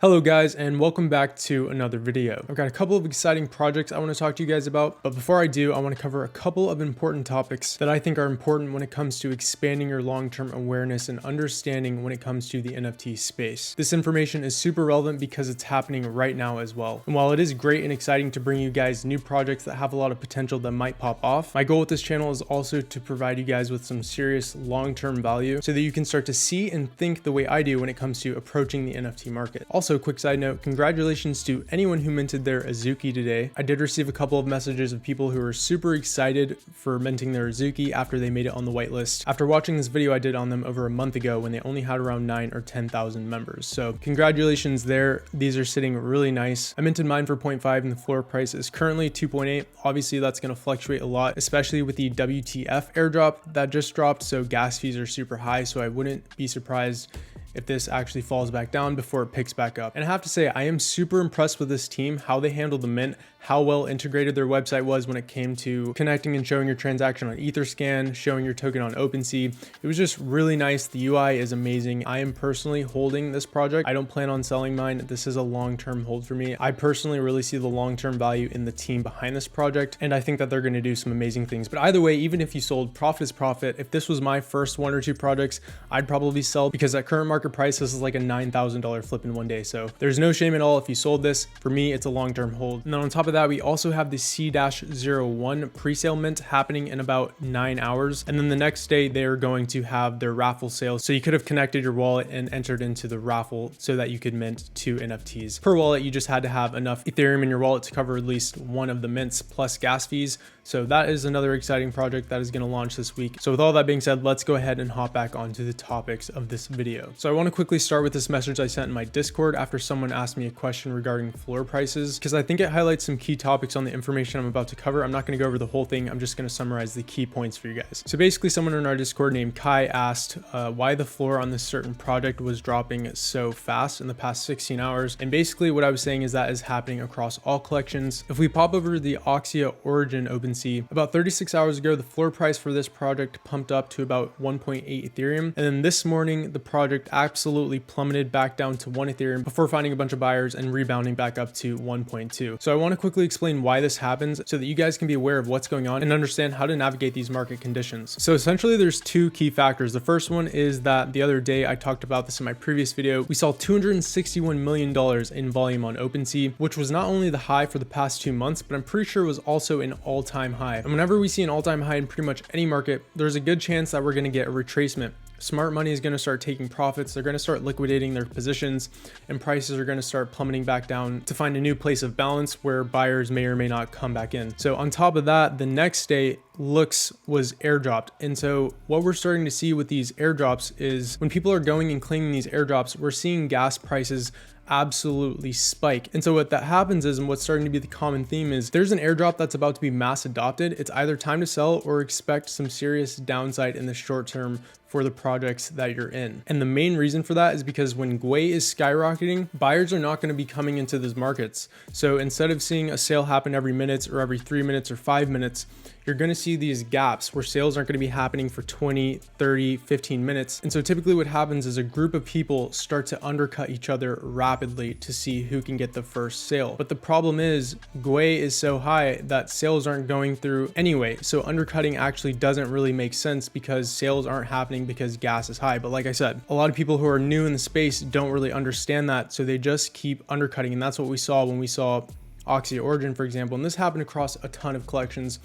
Hello guys, and welcome back to another video. I've got a couple of exciting projects I want to talk to you guys about, but before I do, I want to cover a couple of important topics that I think are important when it comes to expanding your long-term awareness and understanding when it comes to the NFT space. This information is super relevant because it's happening right now as well. And while it is great and exciting to bring you guys new projects that have a lot of potential that might pop off, my goal with this channel is also to provide you guys with some serious long-term value so that you can start to see and think the way I do when it comes to approaching the NFT market. Also, quick side note, congratulations to anyone who minted their Azuki today. I did receive a couple of messages of people who are super excited for minting their Azuki after they made it on the whitelist after watching this video I did on them over a month ago when they only had around 9 or 10,000 members. So congratulations there. These are sitting really nice. I minted mine for 0.5 and the floor price is currently 2.8. Obviously that's going to fluctuate a lot, especially with the WTF airdrop that just dropped. So gas fees are super high. So I wouldn't be surprised if this actually falls back down before it picks back up. And I have to say, I am super impressed with this team, how they handled the mint, how well integrated their website was when it came to connecting and showing your transaction on Etherscan, showing your token on OpenSea. It was just really nice. The UI is amazing. I am personally holding this project. I don't plan on selling mine. This is a long-term hold for me. I personally really see the long-term value in the team behind this project, and I think that they're going to do some amazing things. But either way, even if you sold, profit is profit. If this was my first 1 or 2 projects, I'd probably sell because at current market price, this is like a $9,000 flip in one day. So there's no shame at all if you sold this. For me, it's a long-term hold. And then on top of that, we also have the C-01 pre-sale mint happening in about 9 hours. And then the next day, they're going to have their raffle sale. So you could have connected your wallet and entered into the raffle so that you could mint 2 NFTs. Per wallet, you just had to have enough Ethereum in your wallet to cover at least one of the mints plus gas fees. So that is another exciting project that is going to launch this week. So with all that being said, let's go ahead and hop back onto the topics of this video. So I want to quickly start with this message I sent in my Discord after someone asked me a question regarding floor prices, because I think it highlights some key topics on the information I'm about to cover. I'm not going to go over the whole thing. I'm just going to summarize the key points for you guys. So basically, someone in our Discord named Kai asked why the floor on this certain project was dropping so fast in the past 16 hours. And basically what I was saying is that is happening across all collections. If we pop over to the Oxia Origin OpenSea, about 36 hours ago, the floor price for this project pumped up to about 1.8 Ethereum. And then this morning, the project absolutely plummeted back down to 1 Ethereum before finding a bunch of buyers and rebounding back up to 1.2. So I want to quickly explain why this happens so that you guys can be aware of what's going on and understand how to navigate these market conditions. So essentially there's 2 key factors. The first one is that the other day, I talked about this in my previous video, we saw $261 million in volume on OpenSea, which was not only the high for the past 2 months, but I'm pretty sure it was also an all-time high. And whenever we see an all-time high in pretty much any market, there's a good chance that we're going to get a retracement. Smart money is going to start taking profits. They're going to start liquidating their positions, and prices are going to start plummeting back down to find a new place of balance where buyers may or may not come back in. So on top of that, the next day was airdropped. And so what we're starting to see with these airdrops is when people are going and claiming these airdrops, we're seeing gas prices absolutely spike. And so what that happens is, and what's starting to be the common theme is, there's an airdrop that's about to be mass adopted. It's either time to sell or expect some serious downside in the short term for the projects that you're in. And the main reason for that is because when GWEI is skyrocketing, buyers are not going to be coming into those markets. So instead of seeing a sale happen every minute or every 3 minutes or 5 minutes, you're going to see these gaps where sales aren't going to be happening for 20, 30, 15 minutes. And so typically what happens is a group of people start to undercut each other rapidly to see who can get the first sale. But the problem is GWEI is so high that sales aren't going through anyway. So undercutting actually doesn't really make sense because sales aren't happening because gas is high. But like I said, a lot of people who are new in the space don't really understand that. So they just keep undercutting. And that's what we saw when we saw Oxia Origin, for example. And this happened across a ton of collections.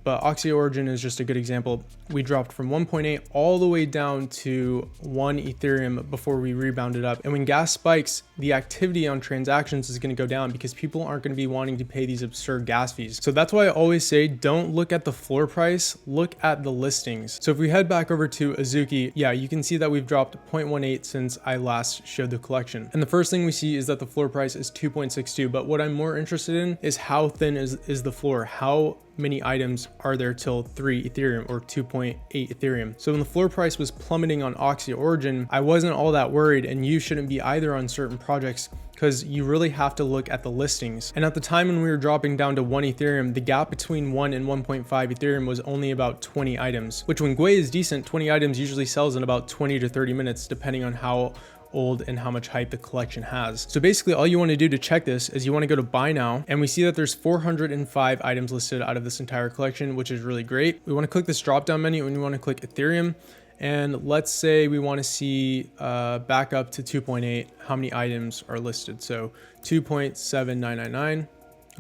But Oxia Origin is just a good example. We dropped from 1.8 all the way down to 1 Ethereum before we rebounded up. And when gas spikes, the activity on transactions is going to go down because people aren't going to be wanting to pay these absurd gas fees. So that's why I always say, don't look at the floor price, look at the listings. So if we head back over to Azuki, yeah, you can see that we've dropped 0.18 since I last showed the collection. And the first thing we see is that the floor price is 2.62. But what I'm more interested in is how thin is the floor? How many items are there till 3 Ethereum or 2.8 Ethereum? So when the floor price was plummeting on Oxia Origin, I wasn't all that worried, and you shouldn't be either on certain projects because you really have to look at the listings. And at the time when we were dropping down to 1 Ethereum, the gap between 1 and 1.5 Ethereum was only about 20 items, which when GWEI is decent, 20 items usually sells in about 20 to 30 minutes, depending on how old and how much hype the collection has. So basically all you want to do to check this is you want to go to buy now, and we see that there's 405 items listed out of this entire collection, which is really great. We want to click this drop down menu and we want to click Ethereum. And let's say we want to see back up to 2.8 how many items are listed. So 2.7999.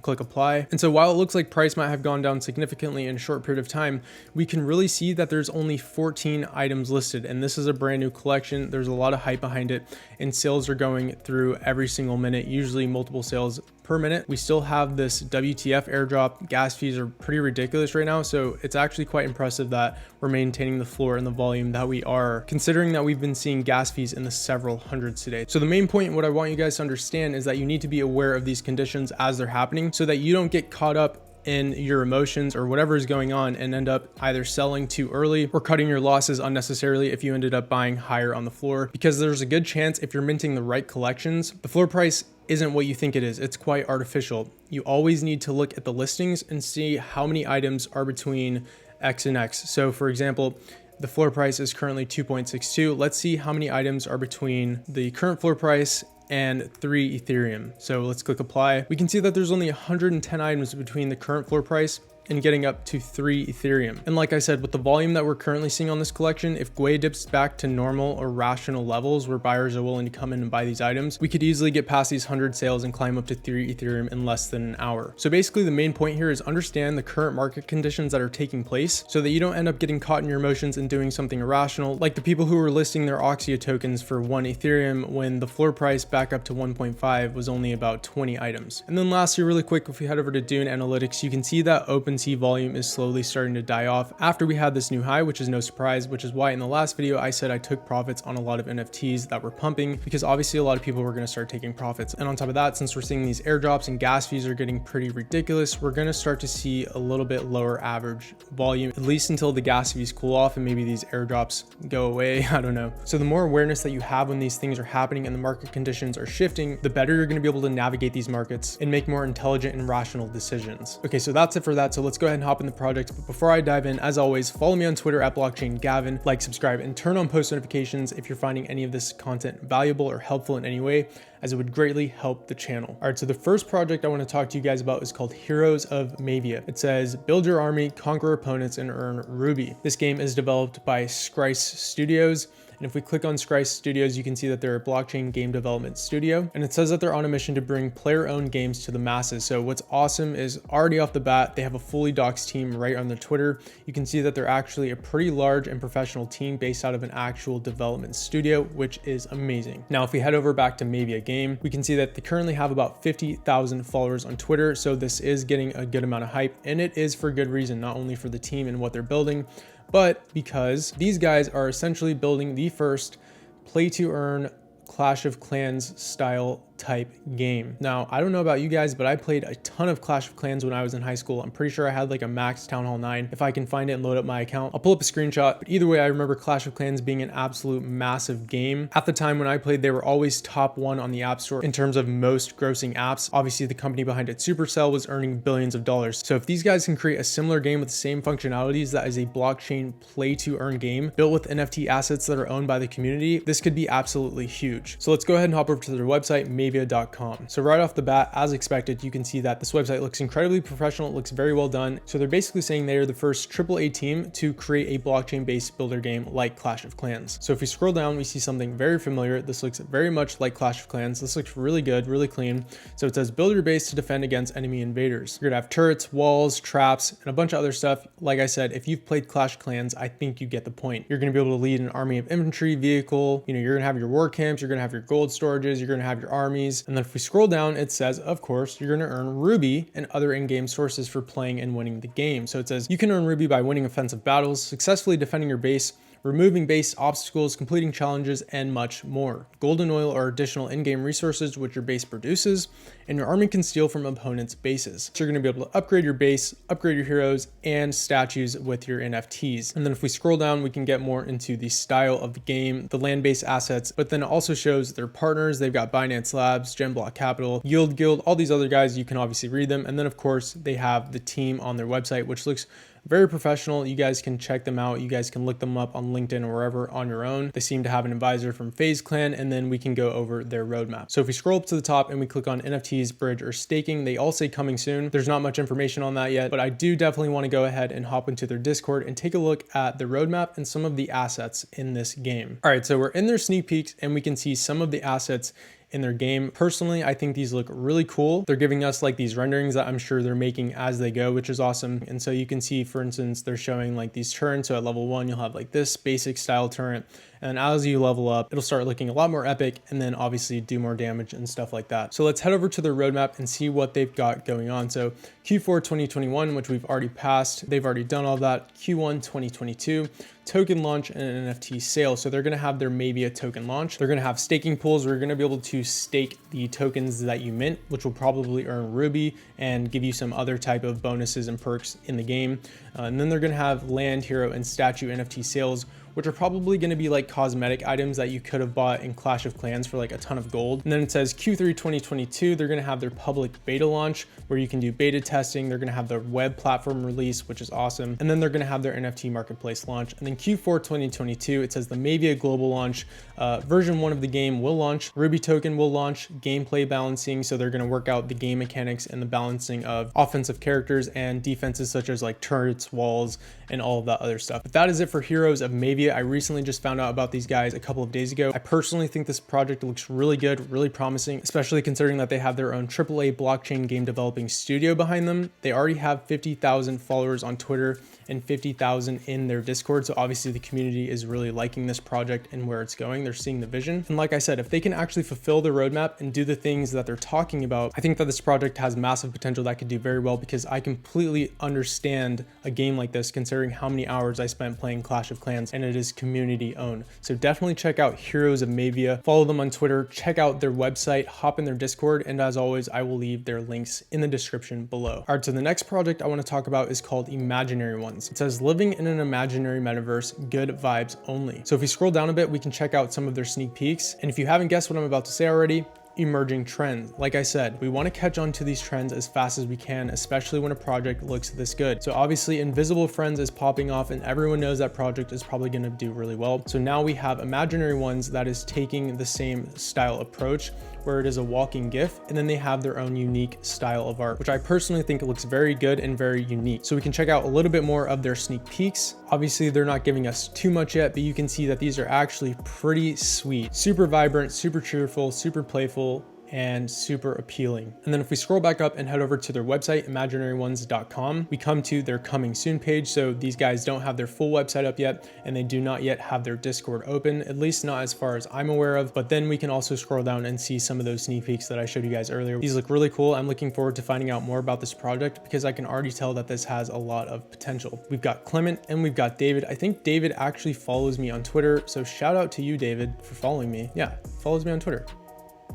Click apply. And so while it looks like price might have gone down significantly in a short period of time, we can really see that there's only 14 items listed, and this is a brand new collection. There's a lot of hype behind it, and sales are going through every single minute, usually multiple sales per minute. We still have this WTF airdrop. Gas fees are pretty ridiculous right now, so it's actually quite impressive that we're maintaining the floor and the volume that we are, considering that we've been seeing gas fees in the several hundreds today. So the main point, what I want you guys to understand, is that you need to be aware of these conditions as they're happening so that you don't get caught up in your emotions or whatever is going on and end up either selling too early or cutting your losses unnecessarily if you ended up buying higher on the floor, because there's a good chance if you're minting the right collections, the floor price isn't what you think it is. It's quite artificial. You always need to look at the listings and see how many items are between X and X. So for example, the floor price is currently 2.62. Let's see how many items are between the current floor price and 3 Ethereum. So let's click apply. We can see that there's only 110 items between the current floor price and getting up to 3 Ethereum. And like I said, with the volume that we're currently seeing on this collection, if GWE dips back to normal or rational levels where buyers are willing to come in and buy these items, we could easily get past these 100 sales and climb up to 3 Ethereum in less than an hour. So basically the main point here is understand the current market conditions that are taking place so that you don't end up getting caught in your emotions and doing something irrational, like the people who were listing their Oxia tokens for 1 Ethereum when the floor price back up to 1.5 was only about 20 items. And then lastly, really quick, if we head over to Dune Analytics, you can see that OpenSea volume is slowly starting to die off after we had this new high, which is no surprise, which is why in the last video I said I took profits on a lot of NFTs that were pumping, because obviously a lot of people were going to start taking profits. And on top of that, since we're seeing these airdrops and gas fees are getting pretty ridiculous, we're going to start to see a little bit lower average volume, at least until the gas fees cool off and maybe these airdrops go away. I don't know. So the more awareness that you have when these things are happening and the market conditions are shifting, the better you're going to be able to navigate these markets and make more intelligent and rational decisions. Okay, so that's it for that. So let's go ahead and hop in the project. But before I dive in, as always, follow me on Twitter at blockchaingavin, like, subscribe, and turn on post notifications if you're finding any of this content valuable or helpful in any way, as it would greatly help the channel. All right, so the first project I want to talk to you guys about is called Heroes of Mavia. It says, build your army, conquer opponents, and earn Ruby. This game is developed by Scryce Studios. And if we click on Scryce Studios, you can see that they're a blockchain game development studio. And it says that they're on a mission to bring player-owned games to the masses. So what's awesome is already off the bat, they have a fully doxed team right on their Twitter. You can see that they're actually a pretty large and professional team based out of an actual development studio, which is amazing. Now, if we head over back to Mavia game, we can see that they currently have about 50,000 followers on Twitter. So this is getting a good amount of hype, and it is for good reason, not only for the team and what they're building, but because these guys are essentially building the first play to earn Clash of Clans style type game. Now, I don't know about you guys, but I played a ton of Clash of Clans when I was in high school. I'm pretty sure I had like a max Town Hall 9. If I can find it and load up my account, I'll pull up a screenshot. But either way, I remember Clash of Clans being an absolute massive game. At the time when I played, they were always top 1 on the App Store in terms of most grossing apps. Obviously, the company behind it, Supercell, was earning billions of dollars. So if these guys can create a similar game with the same functionalities that is a blockchain play to earn game built with NFT assets that are owned by the community, this could be absolutely huge. So let's go ahead and hop over to their website, Mavia.com. So right off the bat, as expected, you can see that this website looks incredibly professional. It looks very well done. So they're basically saying they are the first AAA team to create a blockchain-based builder game like Clash of Clans. So if we scroll down, we see something very familiar. This looks very much like Clash of Clans. This looks really good, really clean. So it says build your base to defend against enemy invaders. You're gonna have turrets, walls, traps, and a bunch of other stuff. Like I said, if you've played Clash of Clans, I think you get the point. You're gonna be able to lead an army of infantry, vehicle, you're gonna have your war camps, you're gonna have your gold storages, you're gonna have your armies. And then if we scroll down, it says, of course, you're gonna earn Ruby and other in-game sources for playing and winning the game. So it says you can earn Ruby by winning offensive battles, successfully defending your base, removing base obstacles, completing challenges, and much more. Gold and oil are additional in-game resources which your base produces, and your army can steal from opponents' bases. So you're going to be able to upgrade your base, upgrade your heroes, and statues with your NFTs. And then if we scroll down, we can get more into the style of the game, the land-based assets, but then it also shows their partners. They've got Binance Labs, Genblock Capital, Yield Guild, all these other guys. You can obviously read them. And then of course, they have the team on their website, which looks Very professional. You guys can check them out. You guys can look them up on LinkedIn or wherever on your own. They seem to have an advisor from FaZe Clan, and then we can go over their roadmap. So if we scroll up to the top and we click on NFTs, bridge, or staking, they all say coming soon. There's not much information on that yet, but I do definitely want to go ahead and hop into their Discord and take a look at the roadmap and some of the assets in this game. All right, so we're in their sneak peeks and we can see some of the assets in their game. Personally, I think these look really cool. They're giving us like these renderings that I'm sure they're making as they go, which is awesome. And so you can see, for instance, they're showing like these turrets. So at level 1, you'll have like this basic style turret. And as you level up, it'll start looking a lot more epic and then obviously do more damage and stuff like that. So let's head over to their roadmap and see what they've got going on. So Q4 2021, which we've already passed, they've already done all that. Q1 2022, token launch and an NFT sale. So they're gonna have their Mavia token launch. They're gonna have staking pools. We're gonna be able to stake the tokens that you mint, which will probably earn Ruby and give you some other type of bonuses and perks in the game. And then they're gonna have land, hero, and statue NFT sales, which are probably going to be like cosmetic items that you could have bought in Clash of Clans for like a ton of gold. And then it says Q3 2022, they're going to have their public beta launch where you can do beta testing. They're going to have their web platform release, which is awesome. And then they're going to have their NFT marketplace launch. And then Q4 2022, it says the Mavia global launch, version 1 of the game will launch, Ruby token will launch, gameplay balancing. So they're going to work out the game mechanics and the balancing of offensive characters and defenses such as like turrets, walls, and all of that other stuff. But that is it for Heroes of Mavia. I recently just found out about these guys a couple of days ago. I personally think this project looks really good, really promising, especially considering that they have their own AAA blockchain game developing studio behind them. They already have 50,000 followers on Twitter and 50,000 in their Discord. So obviously the community is really liking this project and where it's going. They're seeing the vision. And like I said, if they can actually fulfill their roadmap and do the things that they're talking about, I think that this project has massive potential that could do very well, because I completely understand a game like this considering how many hours I spent playing Clash of Clans, and it is community owned. So definitely check out Heroes of Mavia, follow them on Twitter, check out their website, hop in their Discord, and as always, I will leave their links in the description below. All right, so the next project I want to talk about is called Imaginary Ones. It says living in an imaginary metaverse, good vibes only. So if we scroll down a bit, we can check out some of their sneak peeks. And if you haven't guessed what I'm about to say already, emerging trends. Like I said, we want to catch on to these trends as fast as we can, especially when a project looks this good. So obviously Invisible Friends is popping off and everyone knows that project is probably going to do really well. So now we have Imaginary Ones that is taking the same style approach, where it is a walking GIF, and then they have their own unique style of art, which I personally think it looks very good and very unique. So we can check out a little bit more of their sneak peeks. Obviously they're not giving us too much yet, but you can see that these are actually pretty sweet, super vibrant, super cheerful, super playful, and super appealing. And then if we scroll back up and head over to their website, imaginaryOnes.com, we come to their coming soon page. So these guys don't have their full website up yet, and they do not yet have their Discord open, at least not as far as I'm aware of. But then we can also scroll down and see some of those sneak peeks that I showed you guys earlier. These look really cool. I'm looking forward to finding out more about this project because I can already tell that this has a lot of potential. We've got Clement and we've got David. I think David actually follows me on Twitter. So shout out to you, David, for following me. Yeah, follows me on Twitter.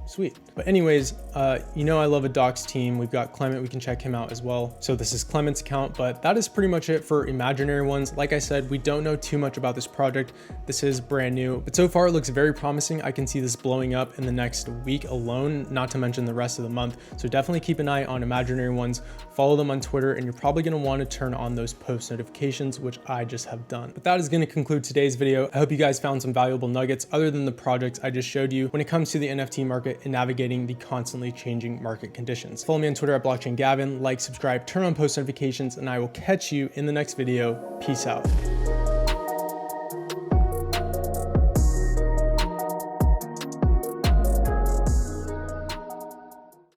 Sweet. But anyways, you know I love a docs team. We've got Clement, we can check him out as well. So this is Clement's account, but that is pretty much it for Imaginary Ones. Like I said, we don't know too much about this project. This is brand new, but so far it looks very promising. I can see this blowing up in the next week alone, not to mention the rest of the month. So definitely keep an eye on Imaginary Ones, follow them on Twitter, and you're probably going to want to turn on those post notifications, which I just have done. But that is going to conclude today's video. I hope you guys found some valuable nuggets other than the projects I just showed you when it comes to the NFT market and navigating the constantly changing market conditions. Follow me on Twitter at Blockchain Gavin, like, subscribe, turn on post notifications, and I will catch you in the next video. Peace out.